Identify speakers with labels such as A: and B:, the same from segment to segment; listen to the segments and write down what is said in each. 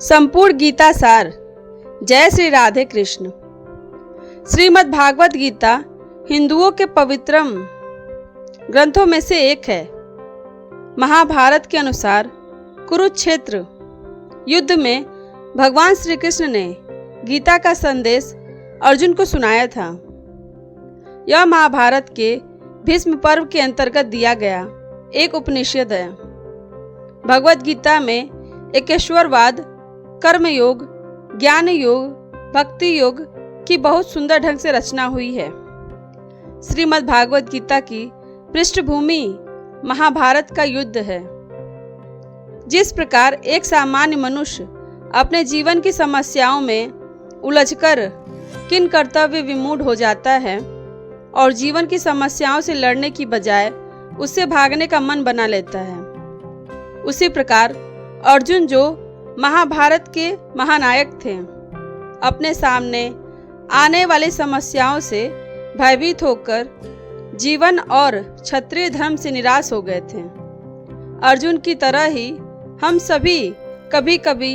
A: संपूर्ण गीता सार। जय श्री राधे कृष्ण। श्रीमद् भागवत गीता हिंदुओं के पवित्रम ग्रंथों में से एक है। महाभारत के अनुसार कुरुक्षेत्र युद्ध में भगवान श्री कृष्ण ने गीता का संदेश अर्जुन को सुनाया था। यह महाभारत के भीष्म पर्व के अंतर्गत दिया गया एक उपनिषद है। भगवत गीता में एकेश्वरवाद, कर्म योग, ज्ञान योग, भक्ति योग की बहुत सुंदर ढंग से रचना हुई है। श्रीमद् भागवत गीता की पृष्ठभूमि महाभारत का युद्ध है। जिस प्रकार एक सामान्य मनुष्य अपने जीवन की समस्याओं में उलझकर किन कर्तव्य विमूढ़ हो जाता है और जीवन की समस्याओं से लड़ने की बजाय उससे भागने का मन बना लेता है, उसी प्रकार अर्जुन जो महाभारत के महानायक थे, अपने सामने आने वाली समस्याओं से भयभीत होकर जीवन और क्षत्रिय धर्म से निराश हो गए थे। अर्जुन की तरह ही हम सभी कभी कभी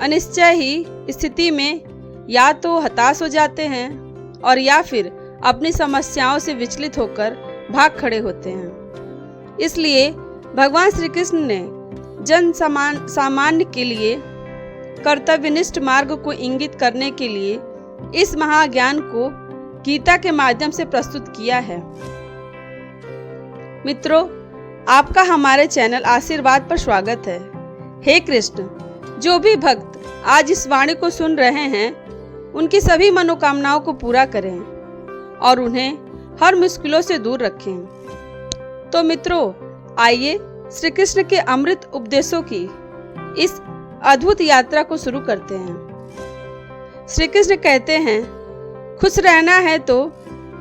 A: अनिश्चय ही स्थिति में या तो हताश हो जाते हैं और या फिर अपनी समस्याओं से विचलित होकर भाग खड़े होते हैं। इसलिए भगवान श्री कृष्ण ने सामान्य के लिए कर्तव्यनिष्ठ मार्ग को इंगित करने के लिए इस महाज्ञान को गीता के माध्यम से प्रस्तुत किया है। मित्रों, आपका हमारे चैनल आशीर्वाद पर स्वागत है। हे कृष्ण, जो भी भक्त आज इस वाणी को सुन रहे हैं, उनकी सभी मनोकामनाओं को पूरा करें और उन्हें हर मुश्किलों से दूर रखें। तो मित्रों, आइए श्री कृष्ण के अमृत उपदेशों की इस अद्भुत यात्रा को शुरू करते हैं। श्री कृष्ण कहते हैं, खुश रहना है तो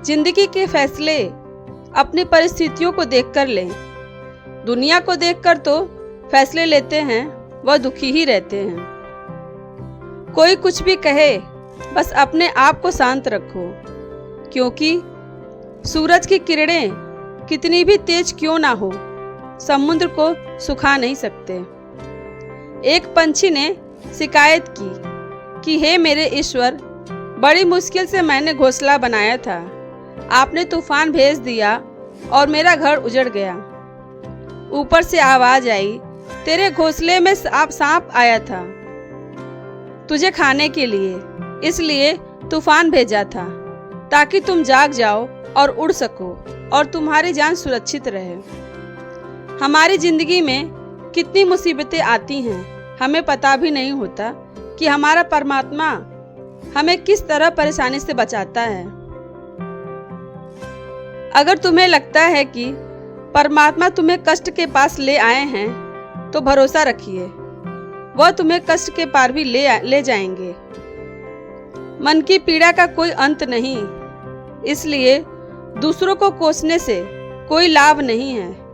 A: जिंदगी के फैसले अपनी परिस्थितियों को देखकर लें। दुनिया को देखकर तो फैसले लेते हैं, वह दुखी ही रहते हैं। कोई कुछ भी कहे, बस अपने आप को शांत रखो, क्योंकि सूरज की किरणें कितनी भी तेज क्यों ना हो, समुद्र को सुखा नहीं सकते। एक पंछी ने शिकायत की कि हे मेरे ईश्वर, बड़ी मुश्किल से मैंने घोंसला बनाया था, आपने तूफान भेज दिया और मेरा घर उजड़ गया। ऊपर से आवाज आई, तेरे घोंसले में सांप आया था तुझे खाने के लिए, इसलिए तूफान भेजा था ताकि तुम जाग जाओ और उड़ सको और तुम्हारी जान सुरक्षित रहे। हमारी जिंदगी में कितनी मुसीबतें आती हैं, हमें पता भी नहीं होता कि हमारा परमात्मा हमें किस तरह परेशानी से बचाता है। अगर तुम्हें लगता है कि परमात्मा तुम्हें कष्ट के पास ले आए हैं, तो भरोसा रखिए, वह तुम्हें कष्ट के पार भी ले जाएंगे। मन की पीड़ा का कोई अंत नहीं, इसलिए दूसरों को कोसने से कोई लाभ नहीं है।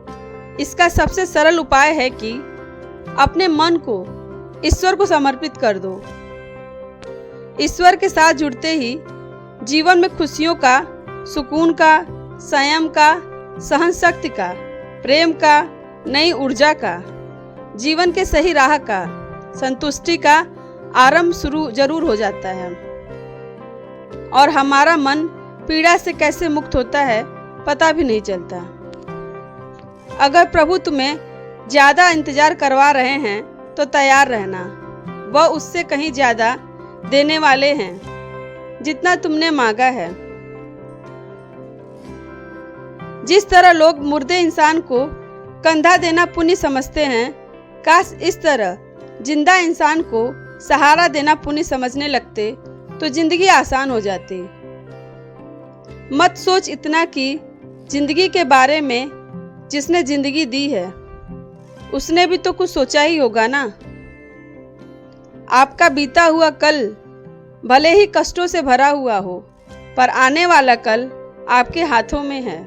A: इसका सबसे सरल उपाय है कि अपने मन को ईश्वर को समर्पित कर दो। ईश्वर के साथ जुड़ते ही जीवन में खुशियों का, सुकून का, संयम का, सहन शक्ति का, प्रेम का, नई ऊर्जा का, जीवन के सही राह का, संतुष्टि का आरंभ शुरू जरूर हो जाता है और हमारा मन पीड़ा से कैसे मुक्त होता है पता भी नहीं चलता। अगर प्रभु तुम्हें ज्यादा इंतजार करवा रहे हैं तो तैयार रहना, वह उससे कहीं ज्यादा देने वाले हैं जितना तुमने मांगा है। जिस तरह लोग मुर्दे इंसान को कंधा देना पुण्य समझते हैं, काश इस तरह जिंदा इंसान को सहारा देना पुण्य समझने लगते तो जिंदगी आसान हो जाती। मत सोच इतना कि जिंदगी के बारे में जिसने जिंदगी दी है उसने भी तो कुछ सोचा ही होगा ना। आपका बीता हुआ कल भले ही कष्टों से भरा हुआ हो, पर आने वाला कल आपके हाथों में है।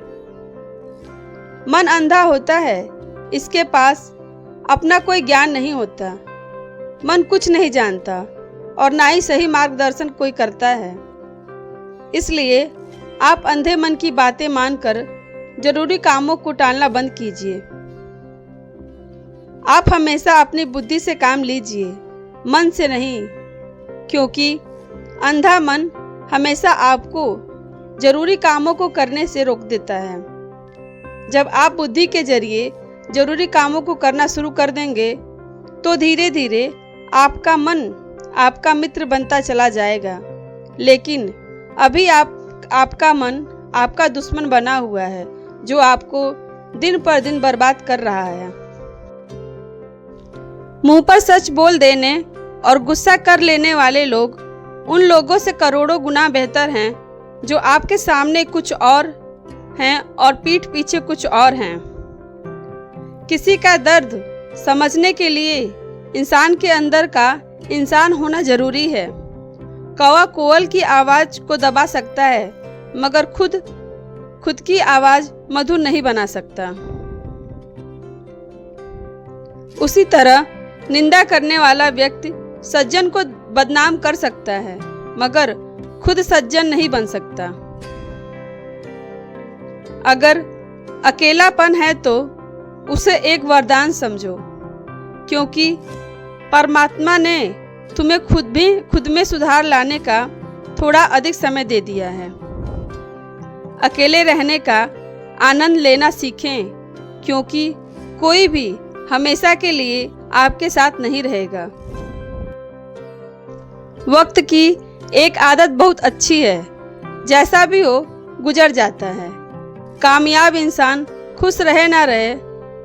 A: मन अंधा होता है, इसके पास अपना कोई ज्ञान नहीं होता। मन कुछ नहीं जानता और ना ही सही मार्गदर्शन कोई करता है। इसलिए आप अंधे मन की बातें मानकर जरूरी कामों को टालना बंद कीजिए। आप हमेशा अपनी बुद्धि से काम लीजिए मन से नहीं, क्योंकि अंधा मन हमेशा आपको जरूरी कामों को करने से रोक देता है। जब आप बुद्धि के जरिए जरूरी कामों को करना शुरू कर देंगे तो धीरे धीरे आपका मन आपका मित्र बनता चला जाएगा, लेकिन अभी आपका मन आपका दुश्मन बना हुआ है, जो आपको दिन पर दिन बर्बाद कर रहा है। मुंह पर सच बोल देने और गुस्सा कर लेने वाले लोग उन लोगों से करोड़ों गुना बेहतर हैं जो आपके सामने कुछ और हैं और पीठ पीछे कुछ और हैं। किसी का दर्द समझने के लिए इंसान के अंदर का इंसान होना जरूरी है। कौवा कोयल की आवाज को दबा सकता है, मगर खुद की आवाज मधुर नहीं बना सकता। उसी तरह निंदा करने वाला व्यक्ति सज्जन को बदनाम कर सकता है, मगर खुद सज्जन नहीं बन सकता। अगर अकेलापन है तो उसे एक वरदान समझो, क्योंकि परमात्मा ने तुम्हें खुद में सुधार लाने का थोड़ा अधिक समय दे दिया है। अकेले रहने का आनंद लेना सीखें, क्योंकि कोई भी हमेशा के लिए आपके साथ नहीं रहेगा। वक्त की एक आदत बहुत अच्छी है, जैसा भी हो गुजर जाता है। कामयाब इंसान खुश रहे ना रहे,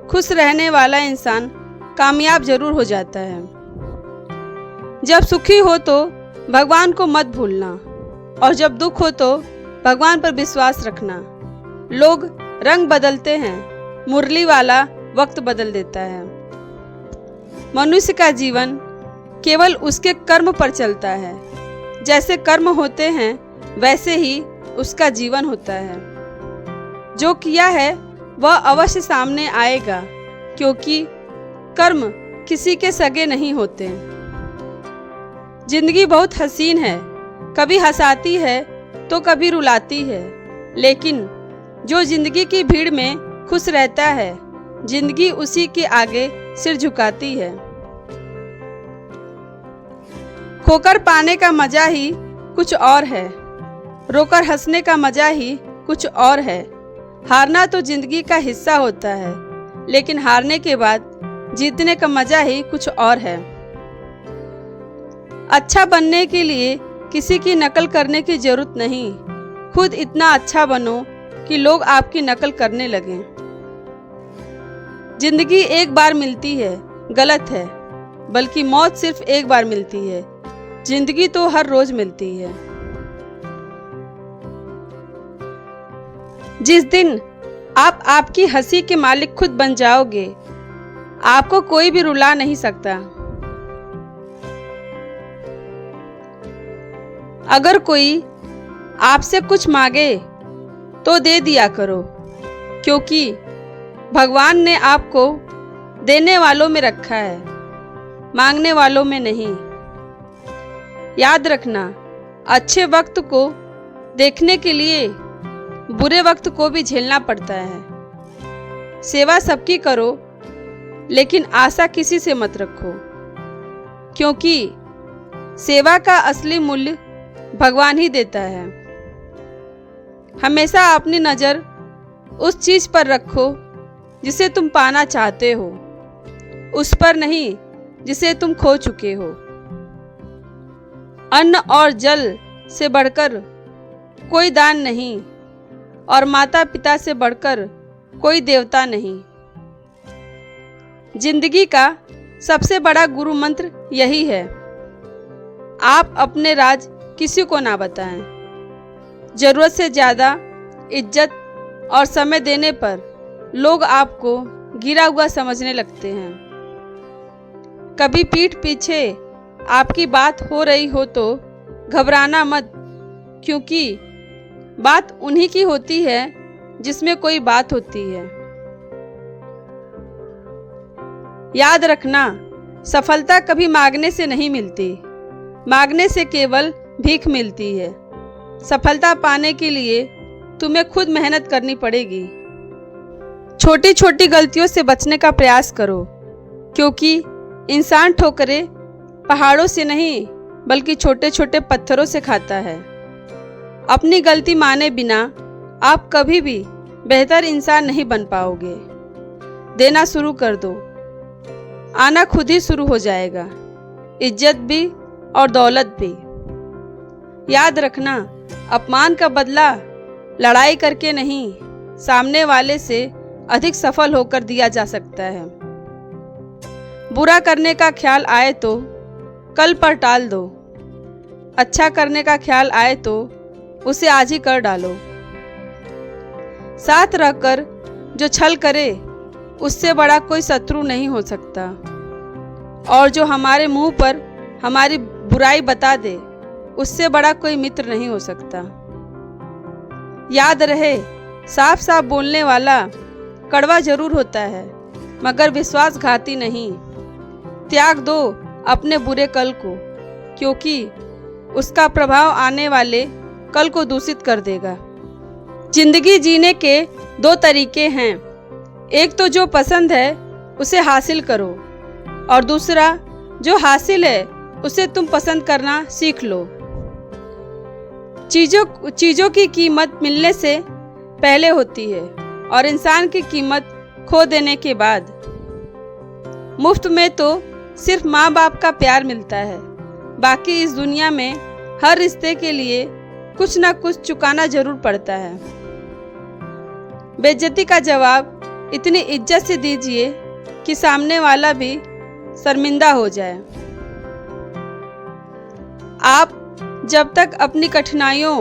A: खुश रहने वाला इंसान कामयाब जरूर हो जाता है। जब सुखी हो तो भगवान को मत भूलना, और जब दुख हो तो भगवान पर विश्वास रखना। लोग रंग बदलते हैं, मुरली वाला वक्त बदल देता है। मनुष्य का जीवन केवल उसके कर्म पर चलता है। जैसे कर्म होते हैं वैसे ही उसका जीवन होता है। जो किया है वह अवश्य सामने आएगा, क्योंकि कर्म किसी के सगे नहीं होते। जिंदगी बहुत हसीन है, कभी हंसाती है तो कभी रुलाती है, लेकिन जो जिंदगी की भीड़ में खुश रहता है, जिंदगी उसी के आगे सिर झुकाती है। खोकर पाने का मजा ही कुछ और है, रोकर हंसने का मजा ही कुछ और है। हारना तो जिंदगी का हिस्सा होता है, लेकिन हारने के बाद जीतने का मजा ही कुछ और है। अच्छा बनने के लिए किसी की नकल करने की जरूरत नहीं, खुद इतना अच्छा बनो कि लोग आपकी नकल करने लगें। जिंदगी एक बार मिलती है गलत है, बल्कि मौत सिर्फ एक बार मिलती है। जिंदगी तो हर रोज मिलती है। जिस दिन आप आपकी हंसी के मालिक खुद बन जाओगे, आपको कोई भी रुला नहीं सकता। अगर कोई आपसे कुछ मांगे तो दे दिया करो, क्योंकि भगवान ने आपको देने वालों में रखा है, मांगने वालों में नहीं। याद रखना, अच्छे वक्त को देखने के लिए बुरे वक्त को भी झेलना पड़ता है। सेवा सबकी करो, लेकिन आशा किसी से मत रखो, क्योंकि सेवा का असली मूल्य भगवान ही देता है। हमेशा अपनी नज़र उस चीज पर रखो जिसे तुम पाना चाहते हो, उस पर नहीं जिसे तुम खो चुके हो। अन्न और जल से बढ़कर कोई दान नहीं, और माता पिता से बढ़कर कोई देवता नहीं। जिंदगी का सबसे बड़ा गुरु मंत्र यही है, आप अपने राज किसी को ना बताएं। जरूरत से ज़्यादा इज्जत और समय देने पर लोग आपको गिरा हुआ समझने लगते हैं। कभी पीठ पीछे आपकी बात हो रही हो तो घबराना मत, क्योंकि बात उन्हीं की होती है जिसमें कोई बात होती है। याद रखना, सफलता कभी मांगने से नहीं मिलती, मांगने से केवल भीख मिलती है। सफलता पाने के लिए तुम्हें खुद मेहनत करनी पड़ेगी। छोटी छोटी गलतियों से बचने का प्रयास करो, क्योंकि इंसान ठोकरे पहाड़ों से नहीं बल्कि छोटे छोटे पत्थरों से खाता है। अपनी गलती माने बिना आप कभी भी बेहतर इंसान नहीं बन पाओगे। देना शुरू कर दो, आना खुद ही शुरू हो जाएगा, इज्जत भी और दौलत भी। याद रखना, अपमान का बदला लड़ाई करके नहीं, सामने वाले से अधिक सफल होकर दिया जा सकता है। बुरा करने का ख्याल आए तो कल पर टाल दो, अच्छा करने का ख्याल आए तो उसे आज ही कर डालो। साथ रहकर जो छल करे उससे बड़ा कोई शत्रु नहीं हो सकता, और जो हमारे मुंह पर हमारी बुराई बता दे उससे बड़ा कोई मित्र नहीं हो सकता। याद रहे, साफ साफ बोलने वाला कड़वा जरूर होता है मगर विश्वासघाती नहीं। त्याग दो अपने बुरे कल को, क्योंकि उसका प्रभाव आने वाले कल को दूषित कर देगा। जिंदगी जीने के दो तरीके हैं, एक तो जो पसंद है उसे हासिल करो, और दूसरा जो हासिल है उसे तुम पसंद करना सीख लो। चीज़ों की कीमत मिलने से पहले होती है और इंसान की कीमत खो देने के बाद। मुफ्त में तो सिर्फ माँ बाप का प्यार मिलता है, बाकी इस दुनिया में हर रिश्ते के लिए कुछ ना कुछ चुकाना जरूर पड़ता है। बेइज्जती का जवाब इतनी इज्जत से दीजिए कि सामने वाला भी शर्मिंदा हो जाए। आप जब तक अपनी कठिनाइयों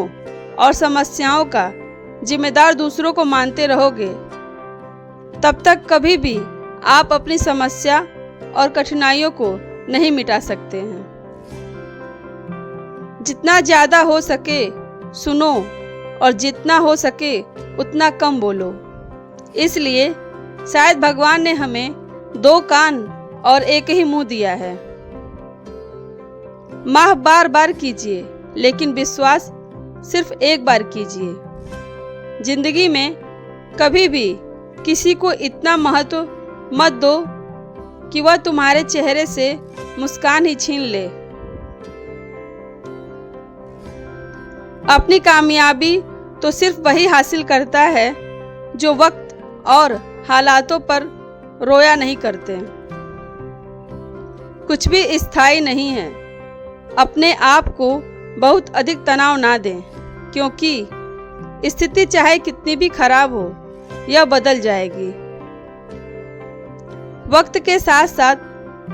A: और समस्याओं का जिम्मेदार दूसरों को मानते रहोगे, तब तक कभी भी आप अपनी समस्या और कठिनाइयों को नहीं मिटा सकते हैं। जितना ज़्यादा हो सके सुनो, और जितना हो सके उतना कम बोलो। इसलिए शायद भगवान ने हमें दो कान और एक ही मुंह दिया है। माफ बार बार कीजिए, लेकिन विश्वास सिर्फ एक बार कीजिए। जिंदगी में कभी भी किसी को इतना महत्व मत दो कि वह तुम्हारे चेहरे से मुस्कान ही छीन ले। अपनी कामयाबी तो सिर्फ वही हासिल करता है जो वक्त और हालातों पर रोया नहीं करते। कुछ भी स्थायी नहीं है। अपने आप को बहुत अधिक तनाव ना दें, क्योंकि स्थिति चाहे कितनी भी खराब हो, यह बदल जाएगी। वक्त के साथ साथ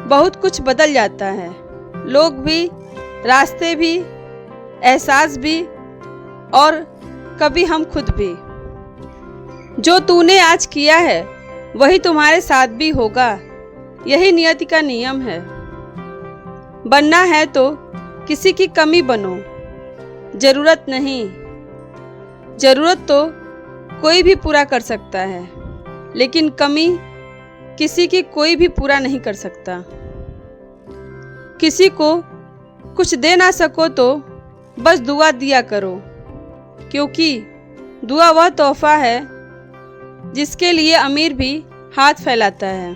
A: बहुत कुछ बदल जाता है, लोग भी, रास्ते भी, एहसास भी, और कभी हम खुद भी। जो तूने आज किया है वही तुम्हारे साथ भी होगा, यही नियति का नियम है। बनना है तो किसी की कमी बनो, जरूरत नहीं। जरूरत तो कोई भी पूरा कर सकता है, लेकिन कमी किसी की कोई भी पूरा नहीं कर सकता। किसी को कुछ दे ना सको तो बस दुआ दिया करो, क्योंकि दुआ वह तोहफा है जिसके लिए अमीर भी हाथ फैलाता है।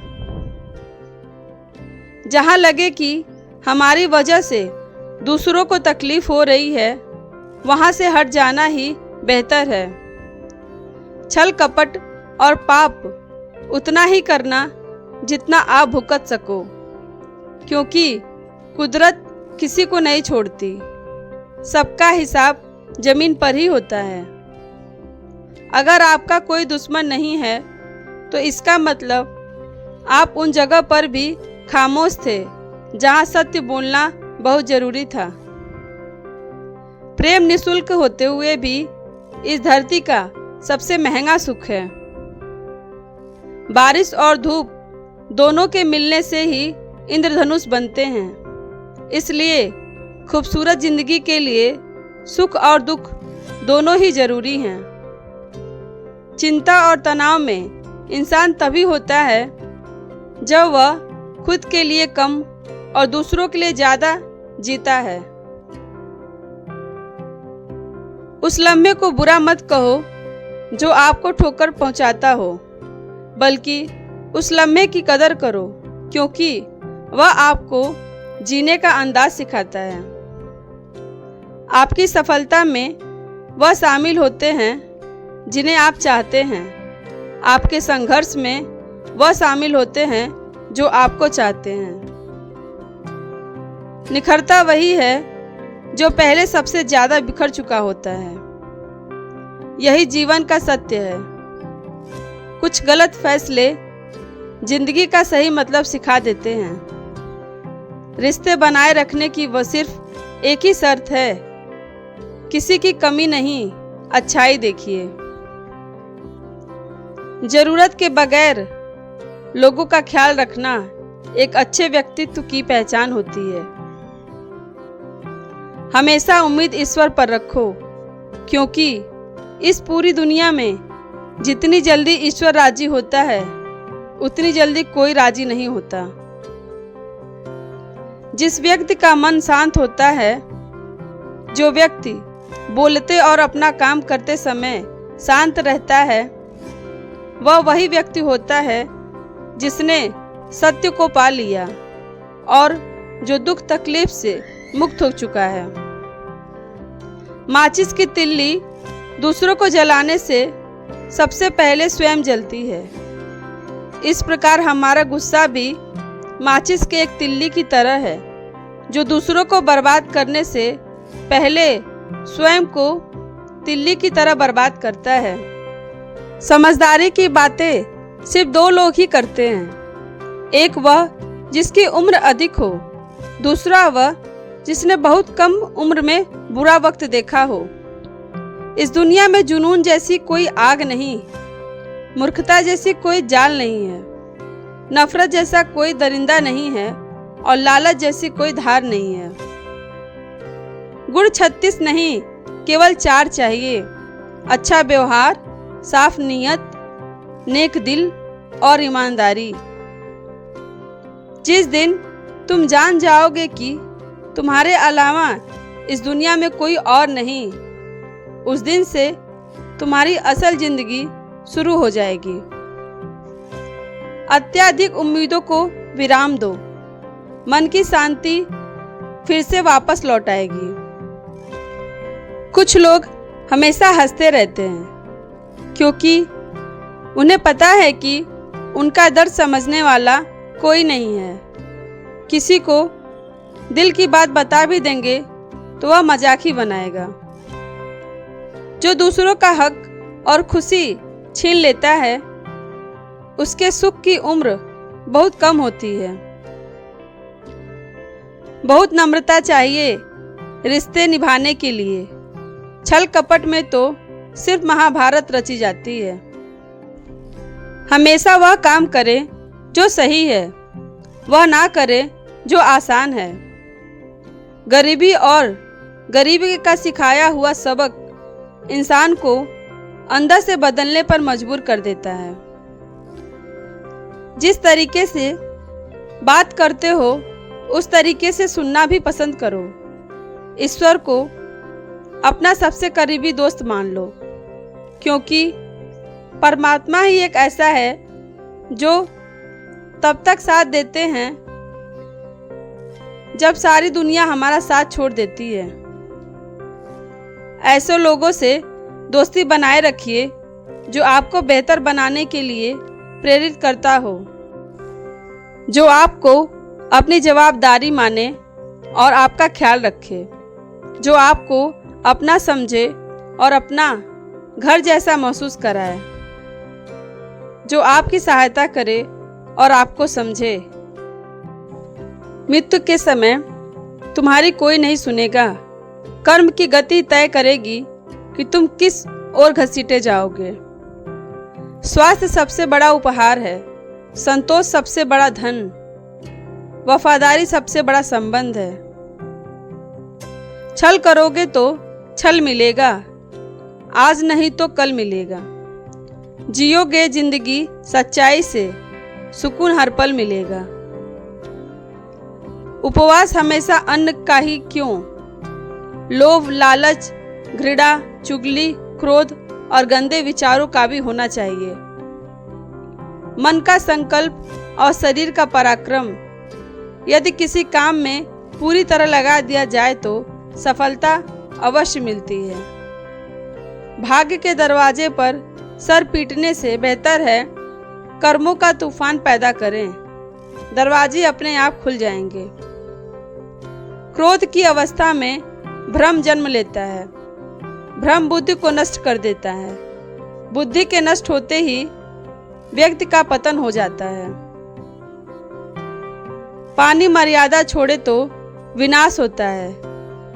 A: जहाँ लगे कि हमारी वजह से दूसरों को तकलीफ हो रही है, वहाँ से हट जाना ही बेहतर है। छल कपट और पाप उतना ही करना जितना आप भुगत सको, क्योंकि कुदरत किसी को नहीं छोड़ती। सबका हिसाब जमीन पर ही होता है। अगर आपका कोई दुश्मन नहीं है तो इसका मतलब आप उन जगह पर भी खामोश थे जहां सत्य बोलना बहुत जरूरी था। प्रेम निःशुल्क होते हुए भी इस धरती का सबसे महंगा सुख है। बारिश और धूप दोनों के मिलने से ही इंद्रधनुष बनते हैं। इसलिए खूबसूरत जिंदगी के लिए सुख और दुख दोनों ही जरूरी हैं। चिंता और तनाव में इंसान तभी होता है जब वह खुद के लिए कम और दूसरों के लिए ज्यादा जीता है। उस लम्हे को बुरा मत कहो जो आपको ठोकर पहुंचाता हो, बल्कि उस लम्हे की कदर करो, क्योंकि वह आपको जीने का अंदाज सिखाता है। आपकी सफलता में वह शामिल होते हैं जिन्हें आप चाहते हैं। आपके संघर्ष में वह शामिल होते हैं जो आपको चाहते हैं। निखरता वही है जो पहले सबसे ज्यादा बिखर चुका होता है। यही जीवन का सत्य है। कुछ गलत फैसले जिंदगी का सही मतलब सिखा देते हैं। रिश्ते बनाए रखने की वह सिर्फ एक ही शर्त है, किसी की कमी नहीं, अच्छाई देखिए। जरूरत के बगैर लोगों का ख्याल रखना एक अच्छे व्यक्तित्व की पहचान होती है। हमेशा उम्मीद ईश्वर पर रखो, क्योंकि इस पूरी दुनिया में जितनी जल्दी ईश्वर राजी होता है उतनी जल्दी कोई राजी नहीं होता। जिस व्यक्ति का मन शांत होता है, जो व्यक्ति बोलते और अपना काम करते समय शांत रहता है, वह वही व्यक्ति होता है जिसने सत्य को पा लिया और जो दुख तकलीफ से मुक्त हो चुका है। माचिस की तिल्ली दूसरों को जलाने से सबसे पहले स्वयं जलती है। इस प्रकार हमारा गुस्सा भी माचिस के एक तिल्ली की तरह है, जो दूसरों को बर्बाद करने से पहले स्वयं को तिल्ली की तरह बर्बाद करता है। समझदारी की बातें सिर्फ दो लोग ही करते हैं। एक वह जिसकी उम्र अधिक हो, दूसरा वह जिसने बहुत कम उम्र में बुरा वक्त देखा हो। इस दुनिया में जुनून जैसी कोई आग नहीं, मूर्खता जैसी कोई जाल नहीं है, नफरत जैसा कोई दरिंदा नहीं है और लालच जैसी कोई धार नहीं है। गुण 36 नहीं, केवल 4 चाहिए। अच्छा व्यवहार, साफ नीयत, नेक दिल और ईमानदारी। जिस दिन तुम जान जाओगे कि तुम्हारे अलावा इस दुनिया में कोई और नहीं, उस दिन से तुम्हारी असल जिंदगी शुरू हो जाएगी। अत्यधिक उम्मीदों को विराम दो, मन की शांति फिर से वापस लौट आएगी। कुछ लोग हमेशा हंसते रहते हैं क्योंकि उन्हें पता है कि उनका दर्द समझने वाला कोई नहीं है। किसी को दिल की बात बता भी देंगे तो वह मजाक ही बनाएगा। जो दूसरों का हक और खुशी छीन लेता है, उसके सुख की उम्र बहुत कम होती है। बहुत नम्रता चाहिए रिश्ते निभाने के लिए। छल कपट में तो सिर्फ महाभारत रची जाती है। हमेशा वह काम करे जो सही है, वह ना करे जो आसान है। गरीबी और गरीबी का सिखाया हुआ सबक इंसान को अंदर से बदलने पर मजबूर कर देता है। जिस तरीके से बात करते हो उस तरीके से सुनना भी पसंद करो। ईश्वर को अपना सबसे करीबी दोस्त मान लो, क्योंकि परमात्मा ही एक ऐसा है जो तब तक साथ देते हैं जब सारी दुनिया हमारा साथ छोड़ देती है। ऐसे लोगों से दोस्ती बनाए रखिए जो आपको बेहतर बनाने के लिए प्रेरित करता हो, जो आपको अपनी जवाबदारी माने और आपका ख्याल रखे, जो आपको अपना समझे और अपना घर जैसा महसूस कराए, जो आपकी सहायता करे और आपको समझे। मृत्यु के समय तुम्हारी कोई नहीं सुनेगा। कर्म की गति तय करेगी कि तुम किस ओर घसीटे जाओगे। स्वास्थ्य सबसे बड़ा उपहार है, संतोष सबसे बड़ा धन, वफादारी सबसे बड़ा संबंध है। छल करोगे तो छल मिलेगा, आज नहीं तो कल मिलेगा। जियोगे जिंदगी सच्चाई से, सुकून हर पल मिलेगा। उपवास हमेशा अन्न का ही क्यों, लोभ, लालच, घृणा, चुगली, क्रोध और गंदे विचारों का भी होना चाहिए। मन का संकल्प और शरीर का पराक्रम। यदि किसी काम में पूरी तरह लगा दिया जाए तो सफलता अवश्य मिलती है। भाग्य के दरवाजे पर सर पीटने से बेहतर है कर्मों का तूफान पैदा करें, दरवाजे अपने आप खुल जाएंगे। क्रोध की अवस्था में भ्रम जन्म लेता है, भ्रम बुद्धि को नष्ट कर देता है। बुद्धि के नष्ट होते ही व्यक्ति का पतन हो जाता है। पानी मर्यादा छोड़े तो विनाश होता है,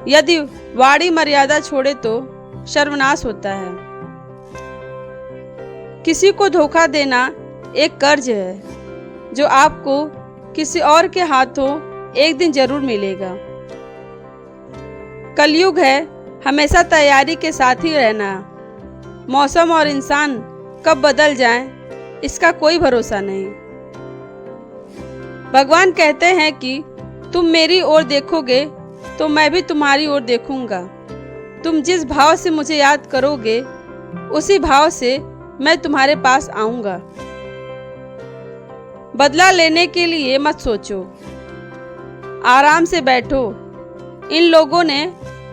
A: यदि वाणी मर्यादा छोड़े तो सर्वनाश होता है। किसी को धोखा देना एक कर्ज है जो आपको किसी और के हाथों एक दिन जरूर मिलेगा। कलयुग है, हमेशा तैयारी के साथ ही रहना। मौसम और इंसान कब बदल जाएं, इसका कोई भरोसा नहीं। भगवान कहते हैं कि तुम मेरी ओर देखोगे तो मैं भी तुम्हारी ओर देखूंगा। तुम जिस भाव से मुझे याद करोगे उसी भाव से मैं तुम्हारे पास आऊंगा। बदला लेने के लिए मत सोचो, आराम से बैठो। इन लोगों ने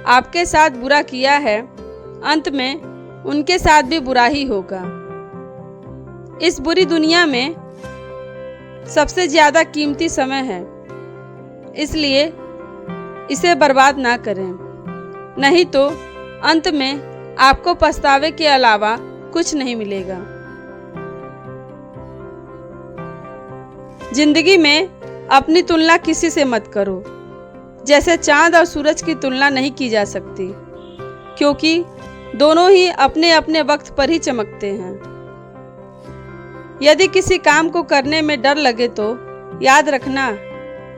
A: आपके साथ बुरा किया है, अंत में उनके साथ भी बुरा ही होगा। इस बुरी दुनिया में सबसे ज्यादा कीमती समय है, इसलिए इसे बर्बाद ना करें, नहीं तो अंत में आपको पछतावे के अलावा कुछ नहीं मिलेगा। जिंदगी में अपनी तुलना किसी से मत करो। जैसे चांद और सूरज की तुलना नहीं की जा सकती, क्योंकि दोनों ही अपने अपने वक्त पर ही चमकते हैं। यदि किसी काम को करने में डर लगे तो याद रखना,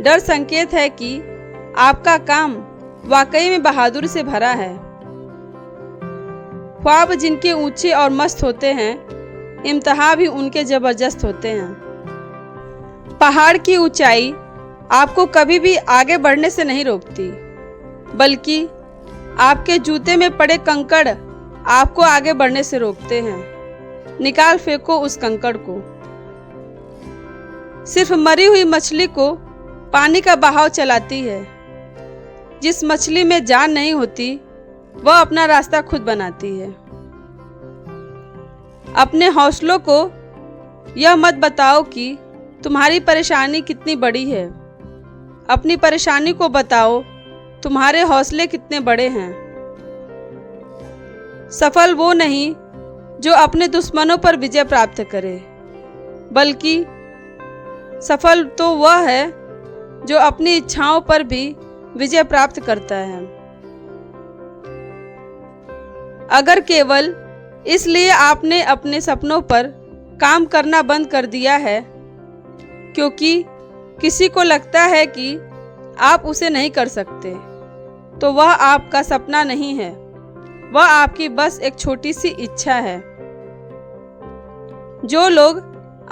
A: डर संकेत है कि आपका काम वाकई में बहादुरी से भरा है। ख्वाब जिनके ऊंचे और मस्त होते हैं, इम्तिहान भी उनके जबरदस्त होते हैं। पहाड़ की ऊंचाई आपको कभी भी आगे बढ़ने से नहीं रोकती, बल्कि आपके जूते में पड़े कंकड़ आपको आगे बढ़ने से रोकते हैं। निकाल फेंको उस कंकड़ को। सिर्फ मरी हुई मछली को पानी का बहाव चलाती है। जिस मछली में जान नहीं होती वह अपना रास्ता खुद बनाती है। अपने हौसलों को यह मत बताओ कि तुम्हारी परेशानी कितनी बड़ी है। अपनी परेशानी को बताओ तुम्हारे हौसले कितने बड़े हैं। सफल वो नहीं जो अपने दुश्मनों पर विजय प्राप्त करे, बल्कि सफल तो वह है जो अपनी इच्छाओं पर भी विजय प्राप्त करता है। अगर केवल इसलिए आपने अपने सपनों पर काम करना बंद कर दिया है क्योंकि किसी को लगता है कि आप उसे नहीं कर सकते, तो वह आपका सपना नहीं है, वह आपकी बस एक छोटी सी इच्छा है। जो लोग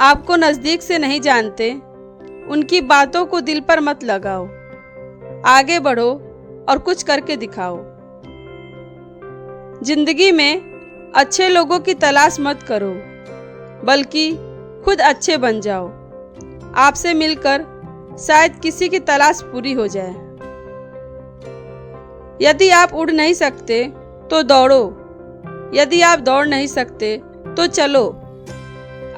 A: आपको नज़दीक से नहीं जानते, उनकी बातों को दिल पर मत लगाओ। आगे बढ़ो और कुछ करके दिखाओ। जिंदगी में अच्छे लोगों की तलाश मत करो, बल्कि खुद अच्छे बन जाओ। आपसे मिलकर शायद किसी की तलाश पूरी हो जाए। यदि आप उड़ नहीं सकते तो दौड़ो, यदि आप दौड़ नहीं सकते तो चलो,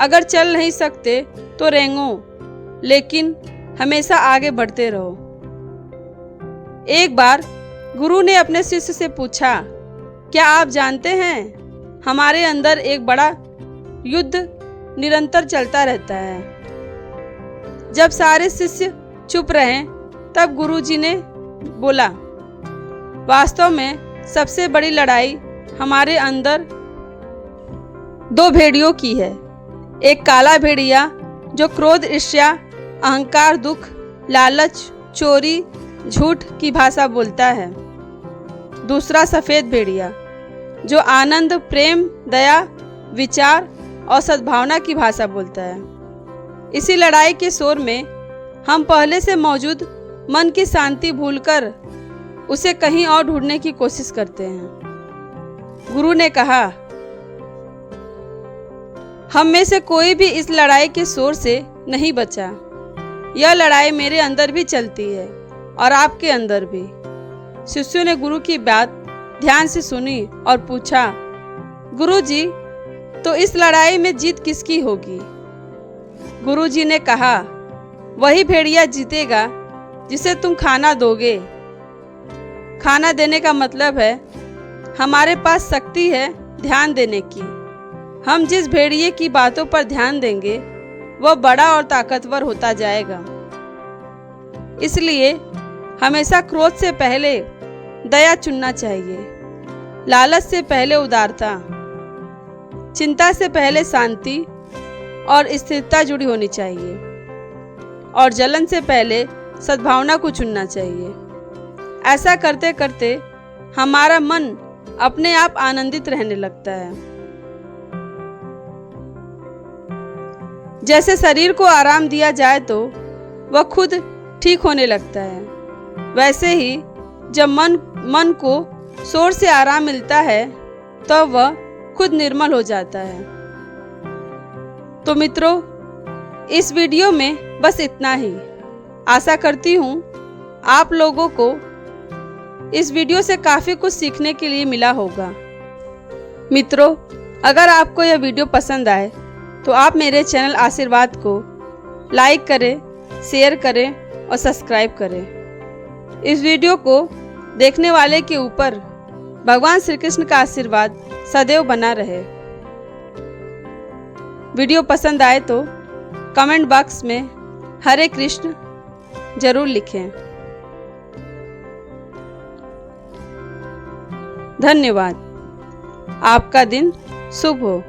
A: अगर चल नहीं सकते तो रेंगो, लेकिन हमेशा आगे बढ़ते रहो। एक बार गुरु ने अपने शिष्य से पूछा, क्या आप जानते हैं हमारे अंदर एक बड़ा युद्ध निरंतर चलता रहता है। जब सारे शिष्य चुप रहे तब गुरुजी ने बोला, वास्तव में सबसे बड़ी लड़ाई हमारे अंदर दो भेड़ियों की है। एक काला भेड़िया जो क्रोध, ईर्ष्या, अहंकार, दुख, लालच, चोरी, झूठ की भाषा बोलता है। दूसरा सफेद भेड़िया जो आनंद, प्रेम, दया, विचार और सद्भावना की भाषा बोलता है। इसी लड़ाई के शोर में हम पहले से मौजूद मन की शांति भूलकर उसे कहीं और ढूंढने की कोशिश करते हैं। गुरु ने कहा, हम में से कोई भी इस लड़ाई के शोर से नहीं बचा। यह लड़ाई मेरे अंदर भी चलती है। और आपके अंदर भी। शिष्यों ने गुरु की बात ध्यान से सुनी और पूछा, गुरुजी, तो इस लड़ाई में जीत किसकी होगी? गुरुजी ने कहा, वही भेड़िया जीतेगा जिसे तुम खाना दोगे। खाना देने का मतलब है हमारे पास शक्ति है ध्यान देने की। हम जिस भेड़िए की बातों पर ध्यान देंगे वह बड़ा और ताकतवर होता जाएगा। इसलिए हमेशा क्रोध से पहले दया चुनना चाहिए, लालच से पहले उदारता, चिंता से पहले शांति और स्थिरता जुड़ी होनी चाहिए, और जलन से पहले सद्भावना को चुनना चाहिए। ऐसा करते करते हमारा मन अपने आप आनंदित रहने लगता है। जैसे शरीर को आराम दिया जाए तो वह खुद ठीक होने लगता है, वैसे ही जब मन को शोर से आराम मिलता है तो वह खुद निर्मल हो जाता है। तो मित्रों, इस वीडियो में बस इतना ही। आशा करती हूँ आप लोगों को इस वीडियो से काफ़ी कुछ सीखने के लिए मिला होगा। मित्रों, अगर आपको यह वीडियो पसंद आए तो आप मेरे चैनल आशीर्वाद को लाइक करें, शेयर करें और सब्सक्राइब करें। इस वीडियो को देखने वाले के ऊपर भगवान श्री कृष्ण का आशीर्वाद सदैव बना रहे। वीडियो पसंद आए तो कमेंट बॉक्स में हरे कृष्ण जरूर लिखें। धन्यवाद। आपका दिन शुभ हो।